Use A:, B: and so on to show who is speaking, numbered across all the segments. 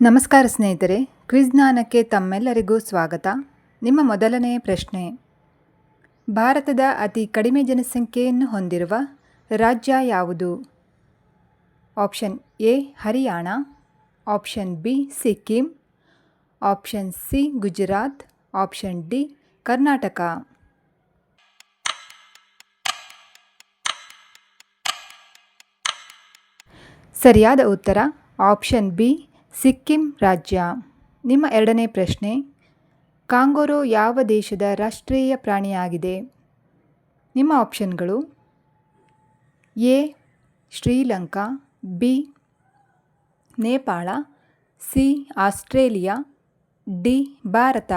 A: ನಮಸ್ಕಾರ ಸ್ನೇಹಿತರೆ, ಕ್ವಿಜ್ ಜ್ಞಾನಕ್ಕೆ ತಮ್ಮೆಲ್ಲರಿಗೂ ಸ್ವಾಗತ. ನಿಮ್ಮ ಮೊದಲನೆಯ ಪ್ರಶ್ನೆ: ಭಾರತದ ಅತಿ ಕಡಿಮೆ ಜನಸಂಖ್ಯೆಯನ್ನು ಹೊಂದಿರುವ ರಾಜ್ಯ ಯಾವುದು? Option A Haryana, option B Sikkim, option C Gujarat, option D Karnataka. ಸರಿಯಾದ ಉತ್ತರ ಆಪ್ಷನ್ ಬಿ ಸಿಕ್ಕಿಂ ರಾಜ್ಯ. ನಿಮ್ಮ ಎರಡನೇ ಪ್ರಶ್ನೆ: ಕಾಂಗರೂ ಯಾವ ದೇಶದ ರಾಷ್ಟ್ರೀಯ ಪ್ರಾಣಿಯಾಗಿದೆ? ನಿಮ್ಮ ಆಪ್ಷನ್ಗಳು: A Sri Lanka, B Nepal, C Australia, D Bharat.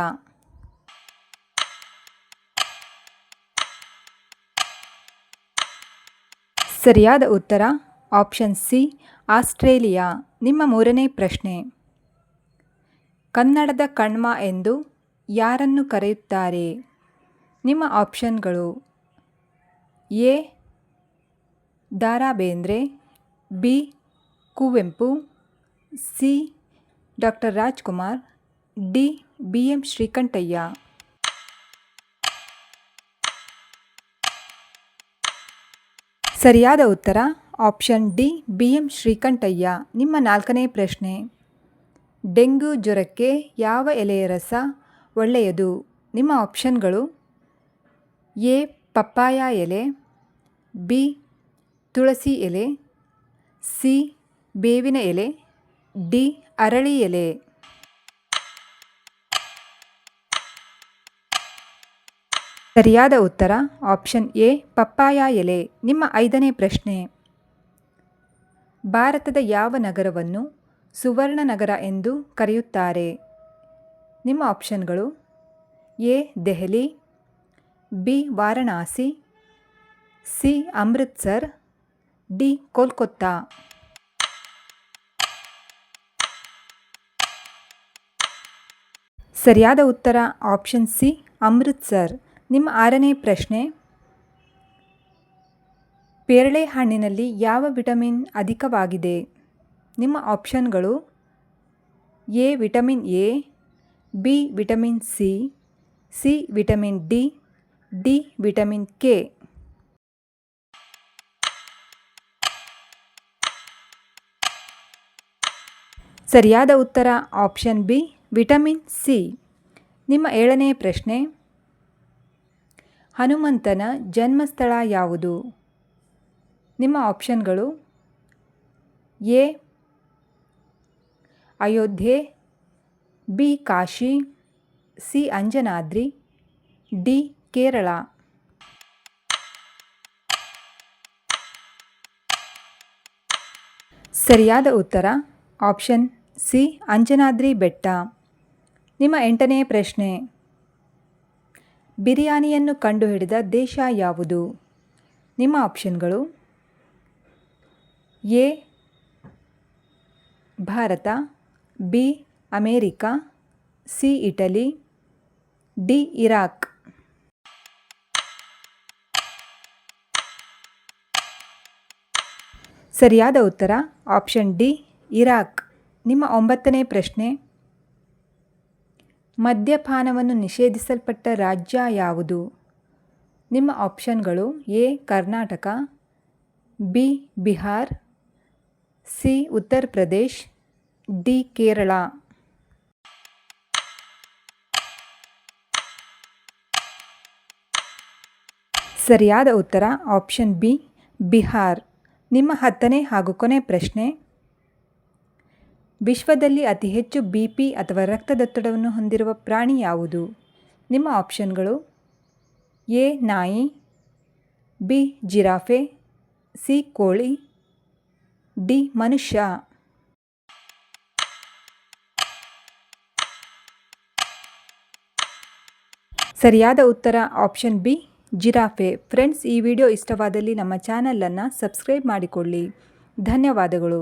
A: ಸರಿಯಾದ ಉತ್ತರ ಆಪ್ಷನ್ ಸಿ ಆಸ್ಟ್ರೇಲಿಯಾ. ನಿಮ್ಮ ಮೂರನೇ ಪ್ರಶ್ನೆ: ಕನ್ನಡದ ಕಣ್ವ ಎಂದು ಯಾರನ್ನು ಕರೆಯುತ್ತಾರೆ? ನಿಮ್ಮ ಆಪ್ಷನ್ಗಳು: A Da Ra Bendre, B Kuvempu, C doctor Rajkumar, D B M Srikantaiah. ಸರಿಯಾದ ಉತ್ತರ option D B M Srikantaiah. ನಿಮ್ಮ ನಾಲ್ಕನೇ ಪ್ರಶ್ನೆ: ಡೆಂಗ್ಯೂ ಜ್ವರಕ್ಕೆ ಯಾವ ಎಲೆಯ ರಸ ಒಳ್ಳೆಯದು? ನಿಮ್ಮ ಆಪ್ಷನ್ಗಳು: ಎ ಪಪ್ಪಾಯ ಎಲೆ, ಬಿ ತುಳಸಿ ಎಲೆ, ಸಿ ಬೇವಿನ ಎಲೆ, ಡಿ ಅರಳಿ ಎಲೆ. ಸರಿಯಾದ ಉತ್ತರ ಆಪ್ಷನ್ ಎ ಪಪ್ಪಾಯ ಎಲೆ. ನಿಮ್ಮ ಐದನೇ ಪ್ರಶ್ನೆ: ಭಾರತದ ಯಾವ ನಗರವನ್ನು ಸುವರ್ಣ ನಗರ ಎಂದು ಕರೆಯುತ್ತಾರೆ? ನಿಮ್ಮ ಆಪ್ಷನ್ಗಳು: A Delhi, B Varanasi, C Amritsar, D Kolkata. ಸರಿಯಾದ ಉತ್ತರ ಆಪ್ಷನ್ ಸಿ ಅಮೃತ್ಸರ್. ನಿಮ್ಮ ಆರನೇ ಪ್ರಶ್ನೆ: ಪೇರಳೆ ಹಣ್ಣಿನಲ್ಲಿ ಯಾವ ವಿಟಮಿನ್ ಅಧಿಕವಾಗಿದೆ? ನಿಮ್ಮ ಆಪ್ಷನ್ಗಳು: A vitamin A, B vitamin C, C vitamin D, D vitamin K. ಸರಿಯಾದ ಉತ್ತರ ಆಪ್ಷನ್ ಬಿ ವಿಟಮಿನ್ ಸಿ. ನಿಮ್ಮ ಏಳನೇ ಪ್ರಶ್ನೆ: ಹನುಮಂತನ ಜನ್ಮಸ್ಥಳ ಯಾವುದು? ನಿಮ್ಮ ಆಪ್ಷನ್ಗಳು: A Ayodhya, B Kashi, C Anjanadri, D Kerala. ಸರಿಯಾದ ಉತ್ತರ ಆಪ್ಷನ್ ಸಿ ಅಂಜನಾದ್ರಿ ಬೆಟ್ಟ. ನಿಮ್ಮ ಎಂಟನೇ ಪ್ರಶ್ನೆ: ಬಿರಿಯಾನಿಯನ್ನು ಕಂಡುಹಿಡಿದ ದೇಶ ಯಾವುದು? ನಿಮ್ಮ ಆಪ್ಷನ್ಗಳು: A Bharat, B America, C Italy, D Iraq. ಸರಿಯಾದ ಉತ್ತರ ಆಪ್ಷನ್ ಡಿ ಇರಾಕ್. ನಿಮ್ಮ ಒಂಬತ್ತನೇ ಪ್ರಶ್ನೆ: ಮದ್ಯಪಾನವನ್ನು ನಿಷೇಧಿಸಲ್ಪಟ್ಟ ರಾಜ್ಯ ಯಾವುದು? ನಿಮ್ಮ ಆಪ್ಷನ್ಗಳು: A Karnataka, B Bihar, C Uttar Pradesh, D Kerala. ಸರಿಯಾದ ಉತ್ತರ ಆಪ್ಷನ್ ಬಿ ಬಿಹಾರ್. ನಿಮ್ಮ ಹತ್ತನೇ ಹಾಗೂ ಕೊನೆ ಪ್ರಶ್ನೆ: ವಿಶ್ವದಲ್ಲಿ ಅತಿ ಹೆಚ್ಚು ಬಿಪಿ ಅಥವಾ ರಕ್ತದೊತ್ತಡವನ್ನು ಹೊಂದಿರುವ ಪ್ರಾಣಿ ಯಾವುದು? ನಿಮ್ಮ ಆಪ್ಷನ್ಗಳು: ಎ ನಾಯಿ, ಬಿ ಜಿರಾಫೆ, ಸಿ ಕೋಳಿ, ಡಿ ಮನುಷ್ಯ. ಸರಿಯಾದ ಉತ್ತರ ಆಪ್ಷನ್ ಬಿ ಜಿರಾಫೆ. ಫ್ರೆಂಡ್ಸ್, ಈ ವಿಡಿಯೋ ಇಷ್ಟವಾದಲ್ಲಿ ನಮ್ಮ ಚಾನಲನ್ನು ಸಬ್ಸ್ಕ್ರೈಬ್ ಮಾಡಿಕೊಳ್ಳಿ. ಧನ್ಯವಾದಗಳು.